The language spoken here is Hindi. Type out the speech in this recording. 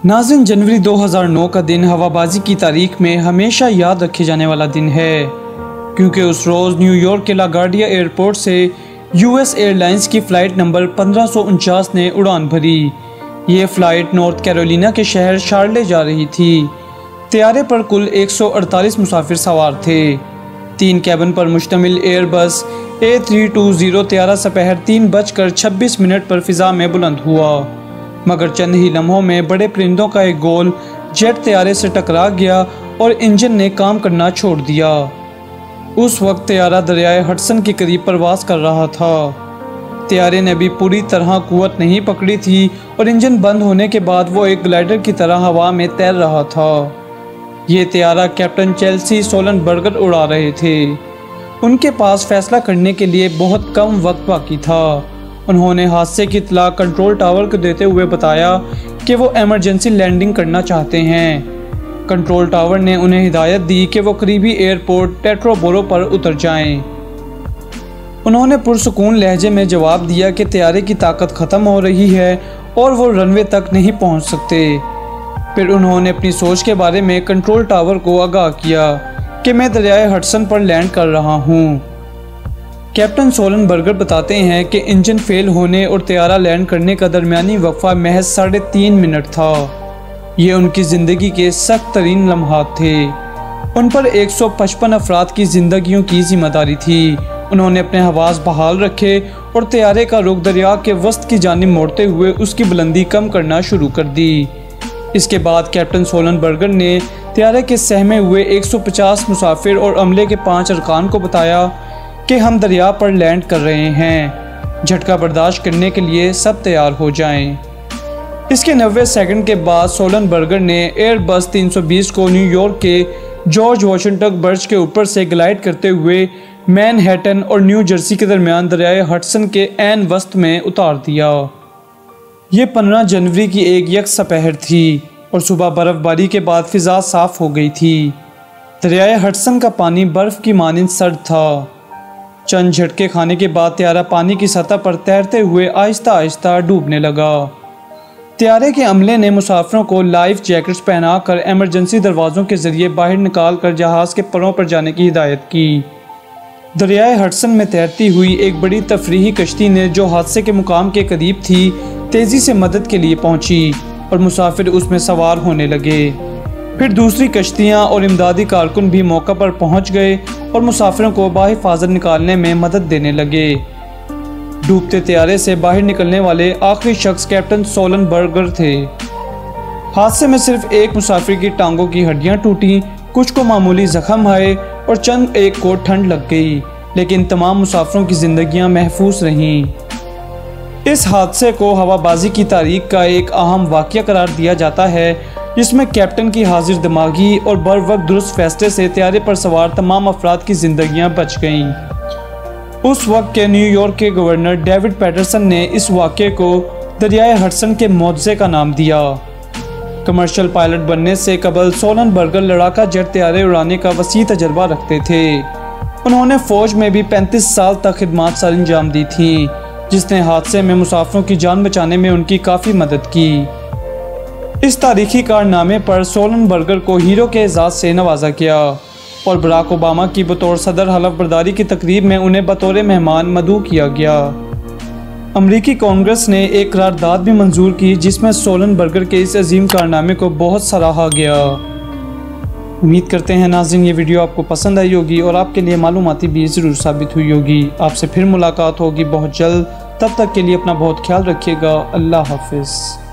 नाज़रीन, जनवरी 2009 का दिन हवाबाजी की तारीख में हमेशा याद रखे जाने वाला दिन है, क्योंकि उस रोज़ न्यूयॉर्क के लागार्डिया एयरपोर्ट से यूएस एयरलाइंस की फ़्लाइट नंबर 1549 ने उड़ान भरी। ये फ़्लाइट नॉर्थ कैरोलिना के शहर शार्ले जा रही थी। तैयारे पर कुल 148 मुसाफिर सवार थे। 3 कैबिन पर मुश्तमिल एयरबस A320 तैयारा दोपहर 3:26 पर फ़िज़ा में बुलंद हुआ, मगर चंद ही लम्हों में बड़े परिंदों का एक गोल जेट तैयारे से टकरा गया और इंजन ने काम करना छोड़ दिया। उस वक्त तैयारा दरियाए हडसन के करीब परवास कर रहा था। तैयारे ने भी पूरी तरह कुव्वत नहीं पकड़ी थी और इंजन बंद होने के बाद वो एक ग्लाइडर की तरह हवा में तैर रहा था। ये तैयारा कैप्टन चेल्सी सोलनबर्गर उड़ा रहे थे। उनके पास फैसला करने के लिए बहुत कम वक्त बाकी था। उन्होंने हादसे की इत्तला कंट्रोल टावर को देते हुए बताया कि वो इमरजेंसी लैंडिंग करना चाहते हैं। कंट्रोल टावर ने उन्हें हिदायत दी कि वो करीबी एयरपोर्ट टेट्रोबोरो पर उतर जाएं। उन्होंने पुरसुकून लहजे में जवाब दिया कि तैयारे की ताकत ख़त्म हो रही है और वो रनवे तक नहीं पहुंच सकते। फिर उन्होंने अपनी सोच के बारे में कंट्रोल टावर को आगाह किया कि मैं दरियाए हडसन पर लैंड कर रहा हूँ। कैप्टन सोलनबर्गर बताते हैं कि इंजन फेल होने और तैयारा लैंड करने का दरमियानी वक्फा महज 3.5 मिनट था। ये उनकी ज़िंदगी के सख्त तरीन लम्हात थे। उन पर 155 अफराद की ज़िंदगियों की जिम्मेदारी थी। उन्होंने अपने हवास बहाल रखे और तैयारे का रुख दरिया के वस्त की जानिब मोड़ते हुए उसकी बुलंदी कम करना शुरू कर दी। इसके बाद कैप्टन सोलनबर्गर ने तैयारे के सहमे हुए 150 मुसाफिर और अमले के 5 अरकान को बताया कि हम दरिया पर लैंड कर रहे हैं, झटका बर्दाश्त करने के लिए सब तैयार हो जाएं। इसके 90 सेकंड के बाद सोलनबर्गर ने एयरबस 320 को न्यूयॉर्क के जॉर्ज वाशिंगटन बर्ज के ऊपर से ग्लाइड करते हुए मैनहट्टन और न्यू जर्सी के दरमियान दरियाए हडसन के ऐन वस्त में उतार दिया। ये 15 जनवरी की एक यकसा पहर थी और सुबह बर्फबारी के बाद फिजा साफ हो गई थी। दरियाए हडसन का पानी बर्फ की मानिंद सर्द था। चंद झटके खाने के बाद तैयारा पानी की सतह पर तैरते हुए आहिस्ता आहिस्ता डूबने लगा। तैयारे के अमले ने मुसाफिरों को लाइफ जैकेट्स पहनाकर इमरजेंसी दरवाज़ों के जरिए बाहर निकाल कर जहाज़ के परों पर जाने की हिदायत की। दरियाए हडसन में तैरती हुई एक बड़ी तफरीही कश्ती ने, जो हादसे के मुकाम के करीब थी, तेज़ी से मदद के लिए पहुंची और मुसाफिर उसमें सवार होने लगे। फिर दूसरी कश्तियाँ और इमदादी कारकुन भी मौका पर पहुंच गए और मुसाफिरों को बाहिफाजत निकालने में मदद देने लगे। डूबते तैयारे से बाहर निकलने वाले आखिरी शख्स कैप्टन सोलनबर्गर थे। हादसे में सिर्फ एक मुसाफिर की टांगों की हड्डियां टूटी, कुछ को मामूली जख्म आए और चंद एक को ठंड लग गई, लेकिन तमाम मुसाफिरों की जिंदगियां महफूज रहीं। इस हादसे को हवाबाजी की तारीख का एक अहम वाक़या करार दिया जाता है, जिसमें कैप्टन की हाजिर दिमागी और बर वक्त दुरुस्त फैसले से तैयारे पर सवार तमाम अफराद की जिंदगियां बच गईं। उस वक्त के न्यूयॉर्क के गवर्नर डेविड पैटरसन ने इस वाक़े को दरियाए हडसन के मौजज़े का नाम दिया। कमर्शियल पायलट बनने से कबल सोलनबर्गर लड़ाका जेट तैयारे उड़ाने का वसी तजर्बा रखते थे। उन्होंने फ़ौज में भी 35 साल तक खिदमात सर अंजाम दी थी, जिसने हादसे में मुसाफिरों की जान बचाने में उनकी काफ़ी मदद की। इस तारीखी कारनामे पर सोलनबर्गर को हीरो के एजाज़ से नवाजा गया और बराक ओबामा की बतौर सदर हलफ बर्दारी की तकरीब में उन्हें बतौर मेहमान मदऊ किया गया। अमरीकी कांग्रेस ने एक करारदाद भी मंजूर की, जिसमें सोलनबर्गर के इस अजीम कारनामे को बहुत सराहा गया। उम्मीद करते हैं नाज़रीन ये वीडियो आपको पसंद आई होगी और आपके लिए मालूमाती भी ज़रूर साबित हुई होगी। आपसे फिर मुलाकात होगी बहुत जल्द। तब तक के लिए अपना बहुत ख्याल रखिएगा। अल्लाह हाफिज़।